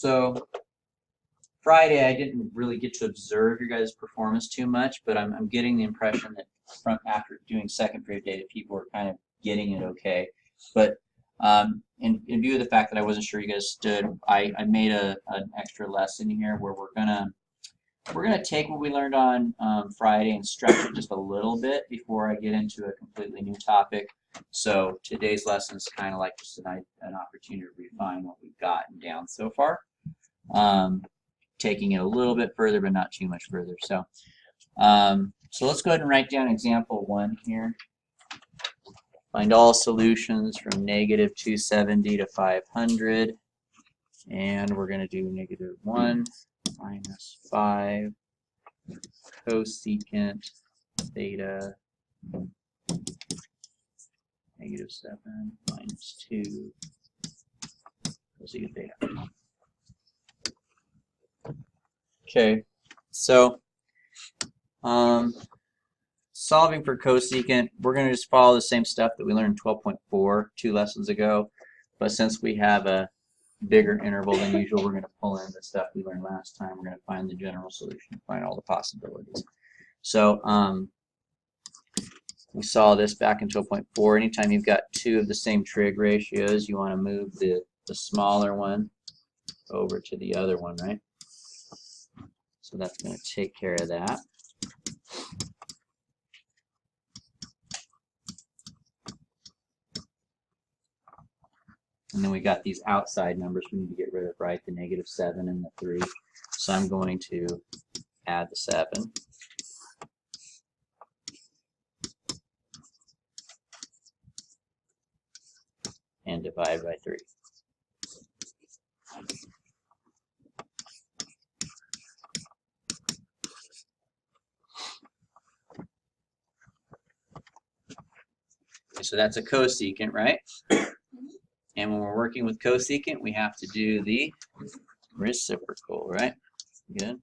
So Friday, I didn't really get to observe your guys' performance too much, but I'm getting the impression that after doing second period data, people are kind of getting it okay. But in view of the fact that I wasn't sure you guys stood, I made an extra lesson here where we're gonna take what we learned on Friday and stretch it just a little bit before I get into a completely new topic. So today's lesson is kind of like just an opportunity to refine what we've gotten down so far. Taking it a little bit further, but not too much further. So, so let's go ahead and write down example 1 here. Find all solutions from negative 270 to 500. And we're going to do negative 1 minus 5 cosecant theta negative 7 minus 2 cosecant theta. Okay, so solving for cosecant, we're going to just follow the same stuff that we learned in 12.4 2 lessons ago, but since we have a bigger interval than usual, we're going to pull in the stuff we learned last time. We're going to find the general solution, find all the possibilities. So we saw this back in 12.4. Anytime you've got 2 of the same trig ratios, you want to move the smaller one over to the other one, right? So that's going to take care of that. And then we got these outside numbers we need to get rid of, right? The negative 7 and the 3. So I'm going to add the 7. And divide by 3. So that's a cosecant, right? And when we're working with cosecant, we have to do the reciprocal, right? Good.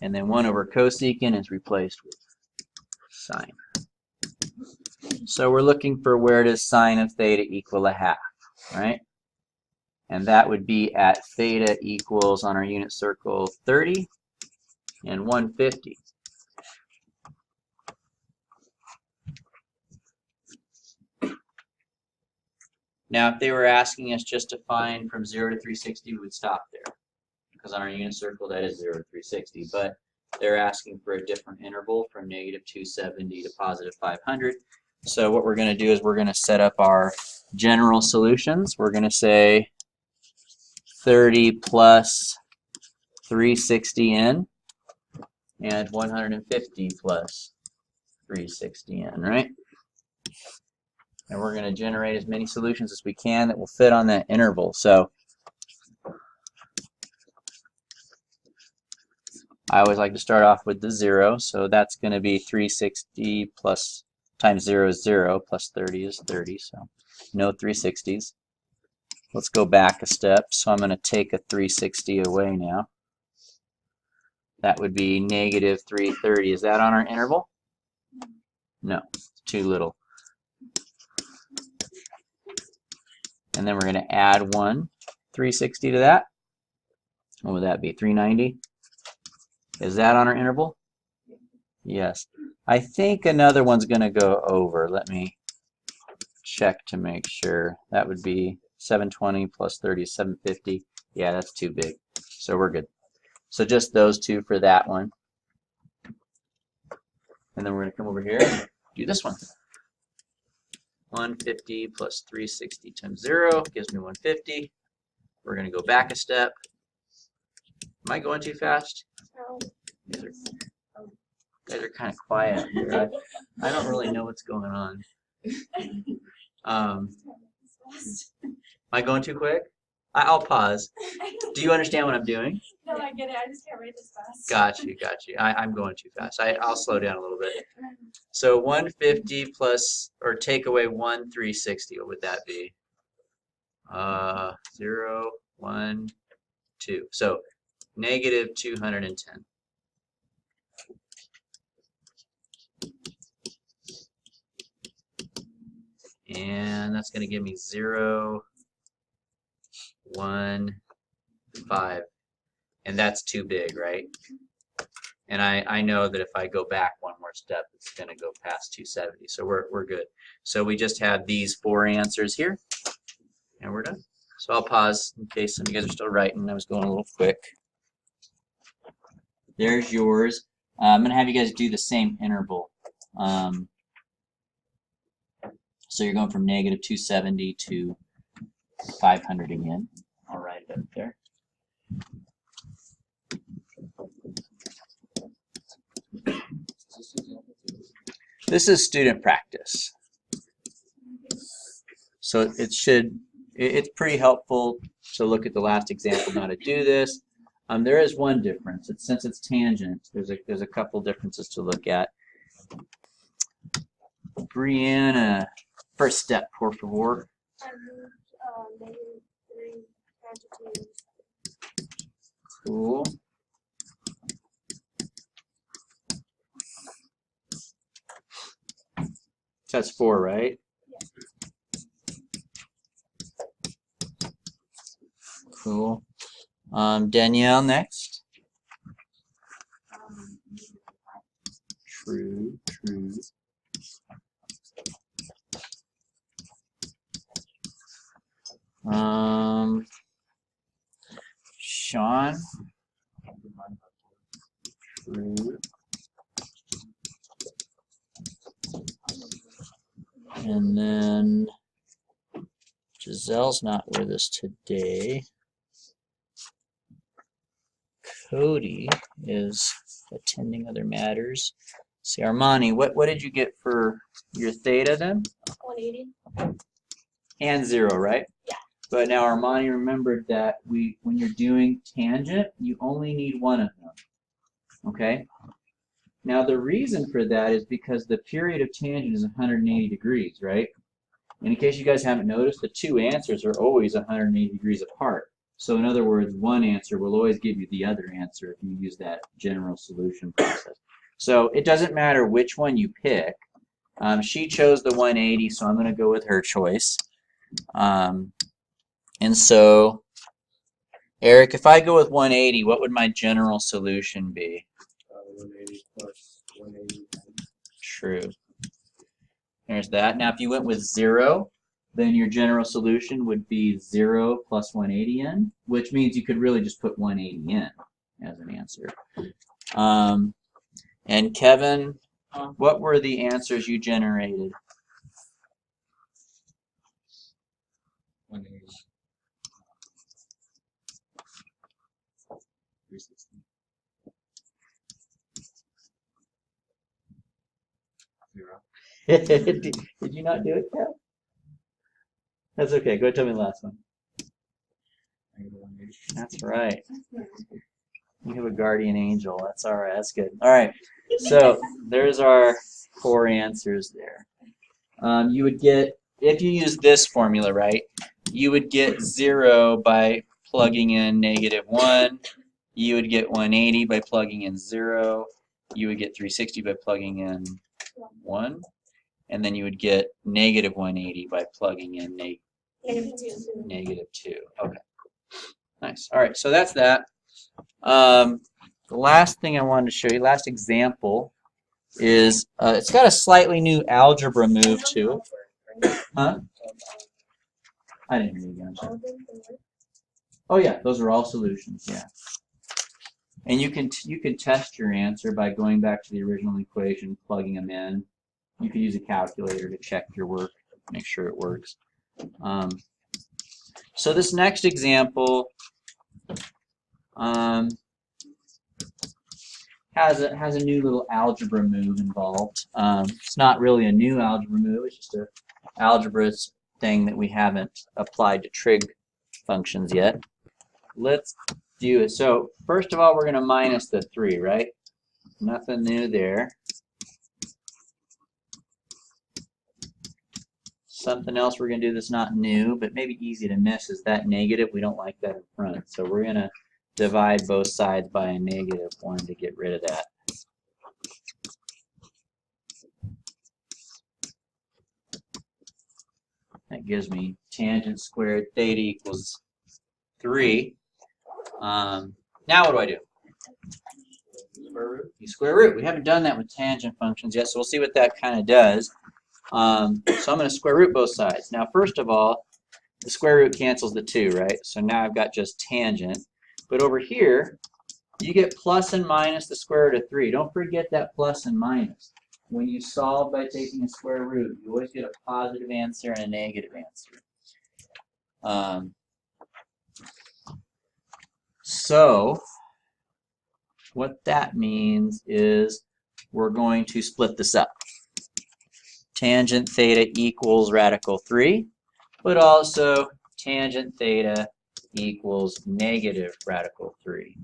And then 1 over cosecant is replaced with sine. So we're looking for where does sine of theta equal a half, right? And that would be at theta equals, on our unit circle, 30 and 150. Now, if they were asking us just to find from 0 to 360, we would stop there, because on our unit circle, that is 0 to 360. But they're asking for a different interval from negative 270 to positive 500. So what we're going to do is we're going to set up our general solutions. We're going to say 30 plus 360n and 150 plus 360n, right? And we're going to generate as many solutions as we can that will fit on that interval. So I always like to start off with the 0. So that's going to be 360 plus times 0 is 0, plus 30 is 30. So no 360s. Let's go back a step. So I'm going to take a 360 away now. That would be negative 330. Is that on our interval? No, it's too little. And then we're going to add 1 360 to that. What would that be? 390? Is that on our interval? Yes. I think another one's going to go over. Let me check to make sure. That would be 720 plus 30 is 750. Yeah, that's too big. So we're good. So just those 2 for that one. And then we're going to come over here and do this one. 150 plus 360 times 0 gives me 150. We're going to go back a step. Am I going too fast? No. You guys are kind of quiet here. I don't really know what's going on. Am I going too quick? I'll pause. Do you understand what I'm doing? No, I get it. I just can't read this fast. Got you, got you. I'm going too fast. I'll slow down a little bit. So 150 plus, or take away 1 360, what would that be? 0, 1, 2. So negative 210. And that's going to give me 0, 1, 5. And that's too big, right? And I know that if I go back one more step, it's going to go past 270. So we're good. So we just have these 4 answers here, and we're done. So I'll pause in case some of you guys are still writing. I was going a little quick. There's yours. I'm going to have you guys do the same interval. So you're going from negative 270 to 500 again. I'll write it up there. This is student practice. So it's pretty helpful to look at the last example now to do this. There is one difference. Since it's tangent, there's a couple differences to look at. Brianna, first step, por favor. I moved -3 to 2. Cool. That's 4, right? Cool. Danielle next. True. Sean. True. And then Giselle's not with us today. Cody is attending other matters. See, Armani, what did you get for your theta then? 180. And 0, right? Yeah. But now Armani remembered that when you're doing tangent, you only need one of them. Okay? Now the reason for that is because the period of tangent is 180 degrees, right? And in case you guys haven't noticed, the 2 answers are always 180 degrees apart. So in other words, one answer will always give you the other answer if you use that general solution process. So it doesn't matter which one you pick. She chose the 180, so I'm going to go with her choice. And so, Eric, if I go with 180, what would my general solution be? 180 plus 180. True. There's that. Now, if you went with 0, then your general solution would be 0 plus 180 in, which means you could really just put 180 in as an answer. And Kevin, what were the answers you generated? 180. 360. 0. Did you not do it, Kev? That's okay. Go ahead and tell me the last one. -180. That's right. You have a guardian angel. That's all right. That's good. All right. So there's our 4 answers there. You would get, if you use this formula, right, you would get 0 by plugging in -1. You would get 180 by plugging in 0. You would get 360 by plugging in 1. And then you would get -180 by plugging in -2. Okay. Nice. All right. So that's that. The last thing I wanted to show you, last example, is it's got a slightly new algebra move to it. Huh? I didn't hear you again. Oh yeah, those are all solutions. Yeah. And you can test your answer by going back to the original equation, plugging them in. You can use a calculator to check your work, make sure it works. So this next example has a new little algebra move involved. It's not really a new algebra move. It's just a algebra thing that we haven't applied to trig functions yet. Let's do it. So first of all, we're going to minus the 3, right? Nothing new there. Something else we're going to do that's not new, but maybe easy to miss, is that negative. We don't like that in front. So we're going to divide both sides by a -1 to get rid of that. That gives me tangent squared theta equals 3. Now what do I do? Square root. You square root. We haven't done that with tangent functions yet, so we'll see what that kind of does. So I'm going to square root both sides. Now, first of all, the square root cancels the 2, right? So now I've got just tangent. But over here, you get plus and minus the square root of 3. Don't forget that plus and minus. When you solve by taking a square root, you always get a positive answer and a negative answer. So what that means is we're going to split this up. Tangent theta equals radical 3, but also tangent theta equals negative radical 3.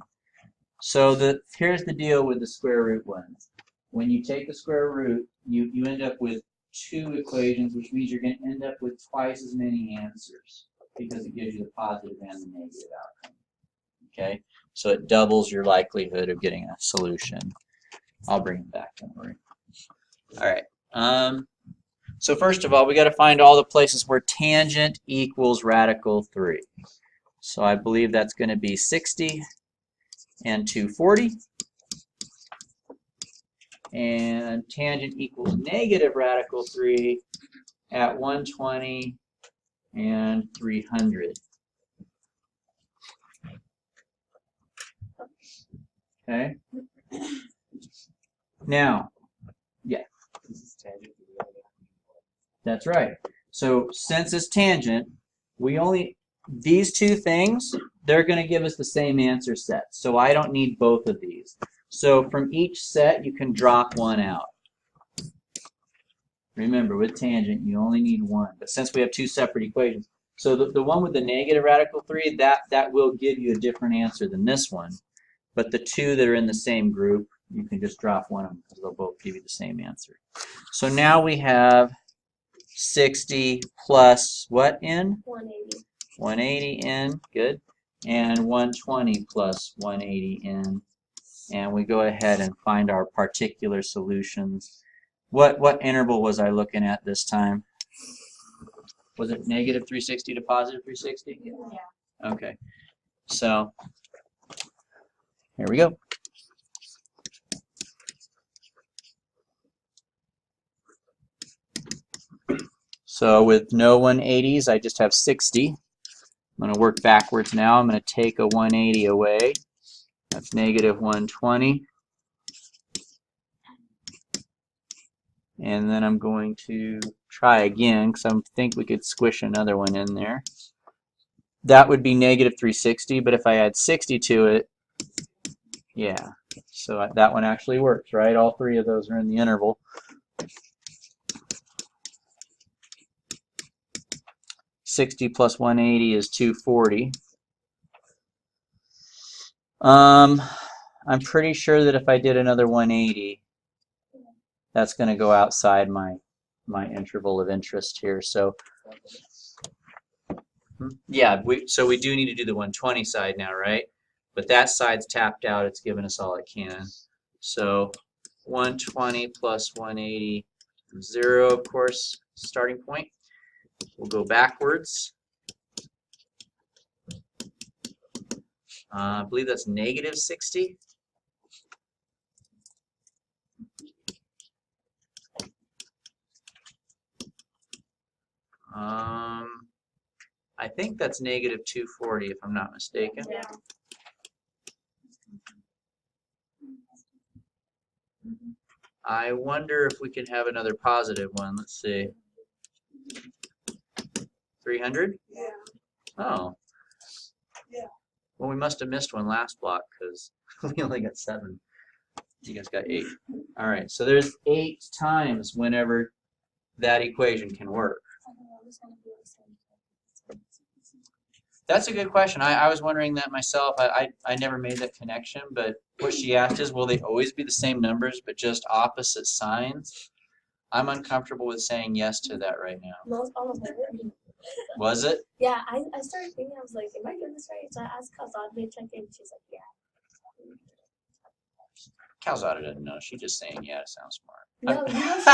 So here's the deal with the square root ones. When you take the square root, you end up with 2 equations, which means you're going to end up with twice as many answers because it gives you the positive and the negative outcome. Okay, so it doubles your likelihood of getting a solution. I'll bring it back, don't worry. All right. So first of all, we got to find all the places where tangent equals radical 3. So I believe that's going to be 60 and 240. And tangent equals negative radical 3 at 120 and 300. Okay. Now, yeah. This is tangent to the other. That's right. So since it's tangent, these 2 things, they're going to give us the same answer set. So I don't need both of these. So from each set, you can drop one out. Remember, with tangent, you only need one. But since we have 2 separate equations, so the one with the negative radical 3, that will give you a different answer than this one. But the 2 that are in the same group, you can just drop one of them because they'll both give you the same answer. So now we have 60 plus what in? 180. 180 in, good. And 120 plus 180 in. And we go ahead and find our particular solutions. What interval was I looking at this time? Was it negative 360 to positive 360? Yeah. Okay. So here we go. So with no 180s, I just have 60. I'm going to work backwards now. I'm going to take a 180 away. That's negative 120. And then I'm going to try again because I think we could squish another one in there. That would be negative 360, but if I add 60 to it, yeah. So that one actually works, right? All 3 of those are in the interval. $60 plus 180 is 240. I'm pretty sure that if I did another 180, that's going to go outside my interval of interest here. So yeah, so we do need to do the 120 side now, right? But that side's tapped out. It's given us all it can. So 120 plus 180, 0, of course, starting point. We'll go backwards. I believe that's negative 60. I think that's negative 240 if I'm not mistaken. Yeah. I wonder if we can have another positive one. Let's see. 300? Yeah. Oh. Yeah. Well, we must have missed one last block because we only got 7. You guys got 8. All right, so there's 8 times whenever that equation can work. That's a good question. I was wondering that myself. I never made that connection, but what she asked is, will they always be the same numbers but just opposite signs? I'm uncomfortable with saying yes to that right now. Most all of them. Was it? Yeah, I started thinking, I was like, am I doing this right? So I asked Kazadme check in, she's like, yeah. Calzada doesn't know. She's just saying, yeah, it sounds smart. No, she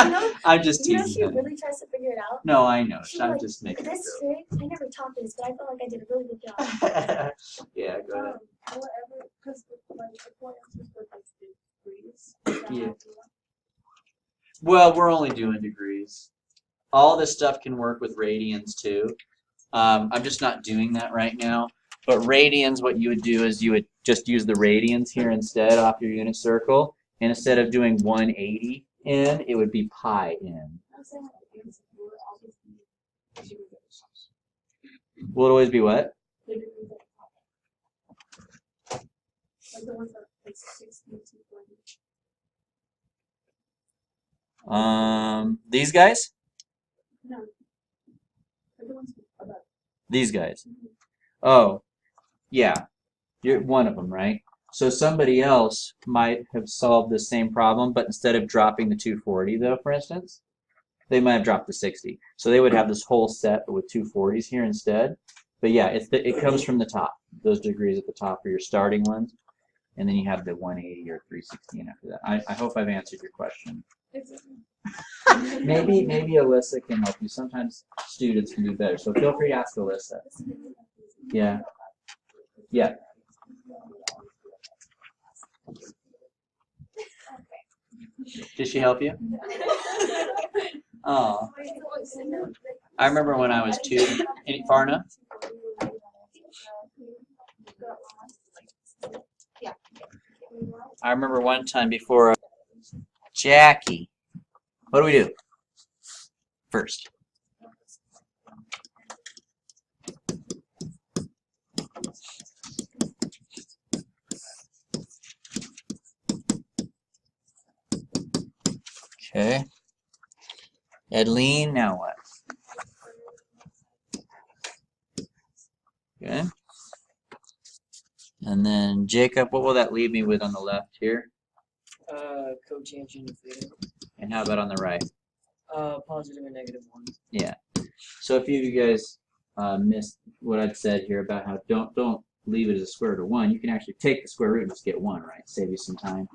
knows. I'm just You know, teasing she her. really tries to figure it out. No, I know. She's I'm like, just making a this joke. trick, I never taught this, but I felt like I did a really good job. Yeah, go ahead. Whatever, because like the point answers with like degrees. Yeah. Well, we're only doing degrees. All this stuff can work with radians too. I'm just not doing that right now. But radians, what you would do is you would just use the radians here instead off your unit circle. And instead of doing 180 in, it would be pi in. Will it always be what? Like the ones that like 60 to 20. These guys? No. Like the ones about. These guys. Oh, yeah. You're one of them, right? So somebody else might have solved the same problem, but instead of dropping the 240, though, for instance, they might have dropped the 60. So they would have this whole set with 240s here instead. But yeah, it comes from the top. Those degrees at the top are your starting ones. And then you have the 180 or 316 after that. I hope I've answered your question. Maybe Alyssa can help you. Sometimes students can do better. So feel free to ask Alyssa. Yeah. Yeah. Did she help you? Oh. I remember when I was 2. Far enough? I remember one time before Jackie. What do we do first? Okay. Edleen, now what? Okay. And then Jacob, what will that leave me with on the left here? Cotangent of theta. And how about on the right? Positive and negative 1. Yeah. So if you guys missed what I'd said here about how don't leave it as a square root of 1, you can actually take the square root and just get 1, right? Save you some time.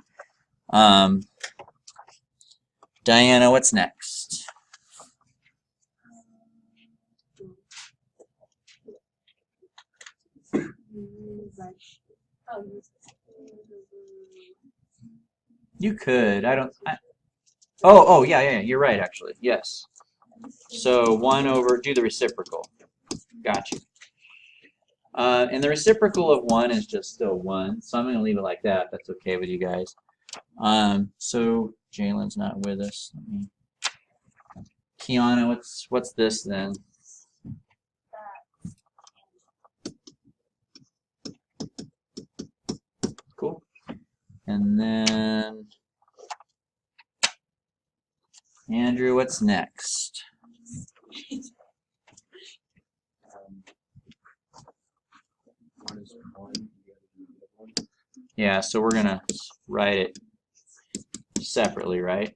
Diana, what's next? You could. Oh, yeah. You're right, actually. Yes. So 1 over, do the reciprocal. Got you. And the reciprocal of 1 is just still 1. So I'm going to leave it like that. That's okay with you guys. So Jalen's not with us. Kiana, what's this then? Cool. And then Andrew, what's next? Yeah, so we're gonna write it separately, right?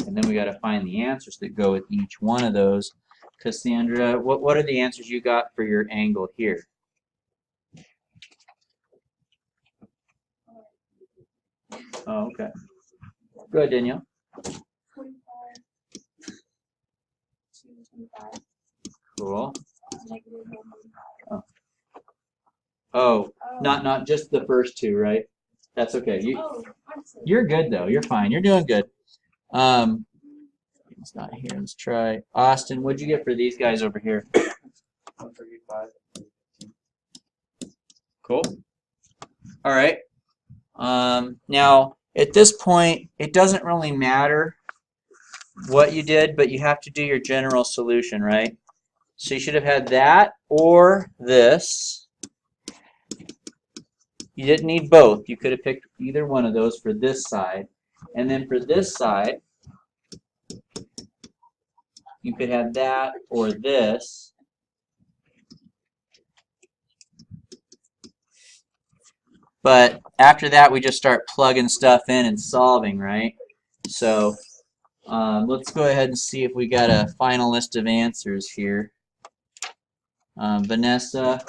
And then we got to find the answers that go with each one of those. Cassandra, what are the answers you got for your angle here? Oh, okay. Go ahead, Danielle. 25. 225. Cool. Negative 125. Oh. Oh, not just the first two, right? That's okay. You're good though. You're fine. You're doing good. It's not here. Let's try Austin. What'd you get for these guys over here? 135. Cool. All right. Now at this point, it doesn't really matter what you did, but you have to do your general solution, right? So you should have had that or this. You didn't need both. You could have picked either one of those for this side. And then for this side, you could have that or this. But after that, we just start plugging stuff in and solving, right? So let's go ahead and see if we got a final list of answers here. Vanessa,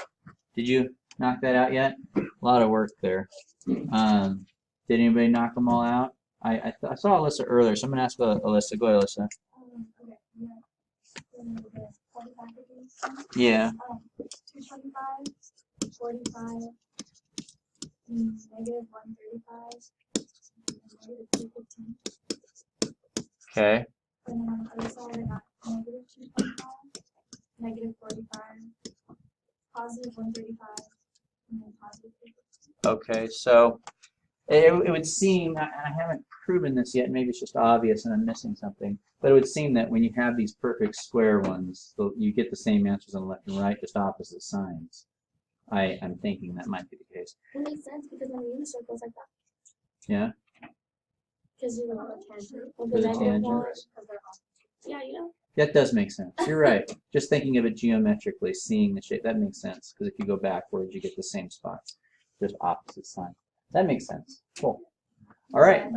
did you knock that out yet? A lot of work there. Did anybody knock them all out? I saw Alyssa earlier, so I'm going to ask Alyssa. Go ahead, Alyssa. Okay. Yeah. The 45 degrees. Yeah. 225, 45, negative 135, negative 215. Okay. And then on the other side, I got negative 225, negative 45, positive 135, and then positive 215. Okay, so it would seem, and I haven't proven this yet, maybe it's just obvious and I'm missing something, but it would seem that when you have these perfect square ones, you get the same answers on the left and right, just opposite signs. I'm thinking that might be the case. It makes sense because then the unit circle's like that. Yeah? Because you're on a tangent. Well, With a negative tangent. one, 'cause they're off. Yeah, you know. That does make sense. You're right. Just thinking of it geometrically, seeing the shape, that makes sense. Because if you go backwards, you get the same spots. Just opposite sign. That makes sense. Cool. All right.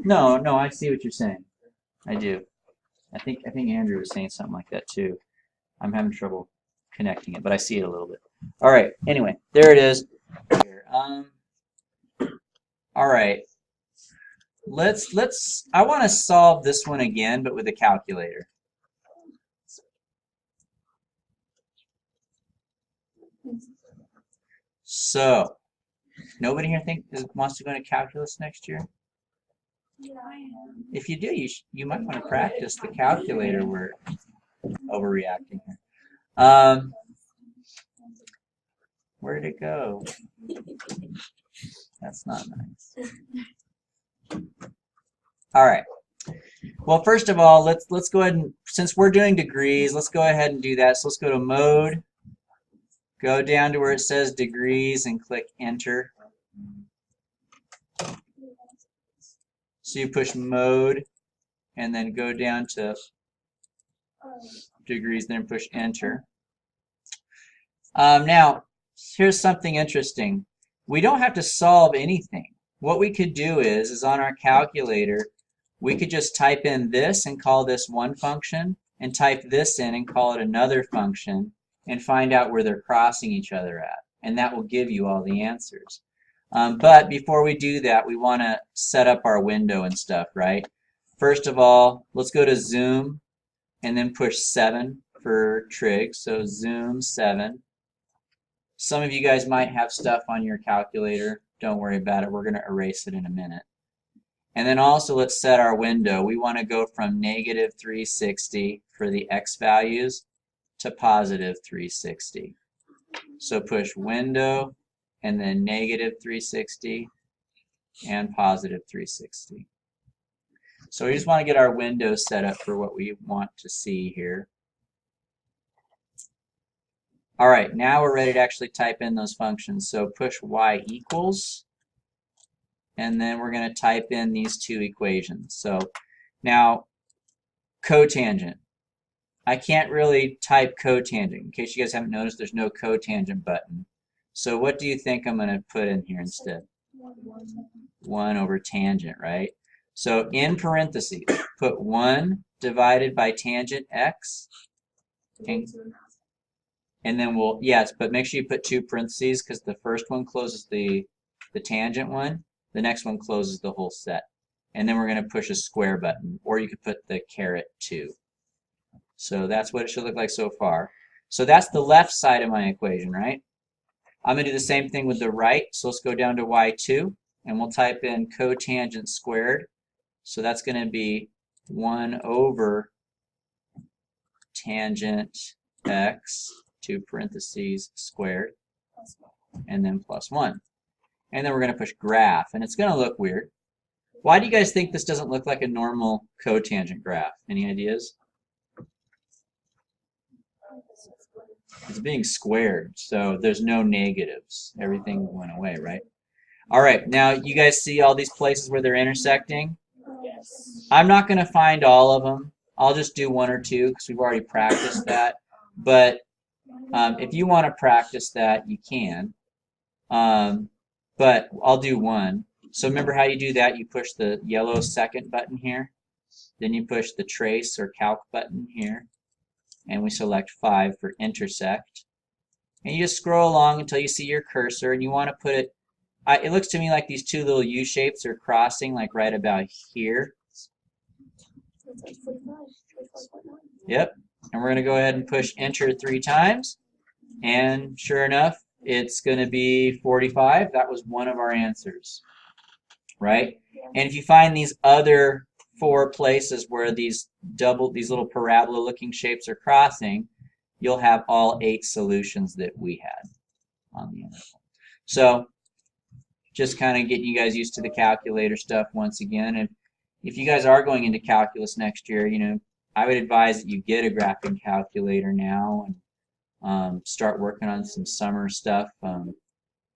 No, I see what you're saying. I do. I think Andrew was saying something like that too. I'm having trouble connecting it, but I see it a little bit. All right. Anyway, there it is. Here. All right. I want to solve this one again, but with a calculator. So, nobody here wants to go into calculus next year? Yeah, I am. If you do, you might want to practice the calculator. We're overreacting here. Where did it go? That's not nice. All right. Well, first of all, let's go ahead and, since we're doing degrees, let's go ahead and do that. So let's go to mode, go down to where it says degrees and click enter. So you push mode and then go down to degrees, then push enter. Now, here's something interesting. We don't have to solve anything. What we could do is on our calculator, we could just type in this and call this one function, and type this in and call it another function, and find out where they're crossing each other at. And that will give you all the answers. But before we do that, we want to set up our window and stuff, right? First of all, let's go to zoom and then push 7 for trig. So zoom 7. Some of you guys might have stuff on your calculator. Don't worry about it. We're going to erase it in a minute. And then also let's set our window. We want to go from negative 360 for the x values to positive 360. So push window and then negative 360 and positive 360. So we just want to get our window set up for what we want to see here. All right, now we're ready to actually type in those functions. So push y equals, and then we're going to type in these two equations. So now cotangent. I can't really type cotangent. In case you guys haven't noticed, there's no cotangent button. So what do you think I'm going to put in here instead? 1 over tangent, right? So in parentheses, put 1 divided by tangent x. And then we'll, yes, but make sure you put 2 parentheses because the first one closes the tangent one. The next one closes the whole set. And then we're going to push a square button, or you could put the caret 2. So that's what it should look like so far. So that's the left side of my equation, right? I'm going to do the same thing with the right. So let's go down to y2, and we'll type in cotangent squared. So that's going to be 1 over tangent x, 2 parentheses, squared, and then plus 1. And then we're going to push graph, and it's going to look weird. Why do you guys think this doesn't look like a normal cotangent graph? Any ideas? It's being squared, so there's no negatives. Everything went away, right? All right, now you guys see all these places where they're intersecting? Yes. I'm not going to find all of them. I'll just do 1 or 2 because we've already practiced that. But if you want to practice that, you can. But I'll do 1. So remember how you do that? You push the yellow second button here. Then you push the trace or calc button here. And we select 5 for intersect. And you just scroll along until you see your cursor, and you want to put it, it looks to me like these two little U shapes are crossing like right about here. That's like 45, 45.9. Yep. And we're going to go ahead and push enter 3 times. And sure enough, it's going to be 45. That was one of our answers, right? And if you find these other 4 places where these little parabola-looking shapes are crossing, you'll have all 8 solutions that we had on the interval. So just kind of getting you guys used to the calculator stuff once again. And if you guys are going into calculus next year, you know, I would advise that you get a graphing calculator now and start working on some summer stuff.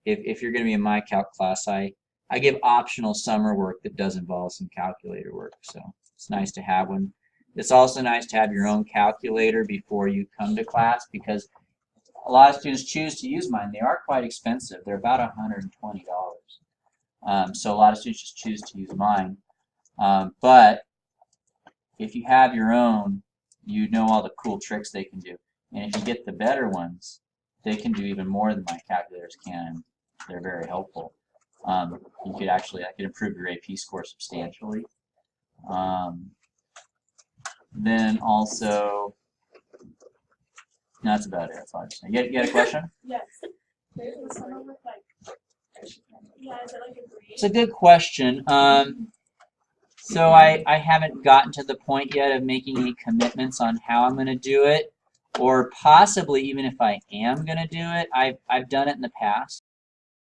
If you're going to be in my calc class, I give optional summer work that does involve some calculator work. So it's nice to have one. It's also nice to have your own calculator before you come to class, because a lot of students choose to use mine. They are quite expensive. They're about $120. So a lot of students just choose to use mine. But if you have your own, you know all the cool tricks they can do. And if you get the better ones, they can do even more than my calculators can. They're very helpful. You could actually, I could improve your AP score substantially. Then also, no, that's about it. That's all I'm saying. You had a question? Yes. There's some of it like, yeah, is it like a grade? It's a good question. So I haven't gotten to the point yet of making any commitments on how I'm going to do it, or possibly even if I am going to do it, I've done it in the past.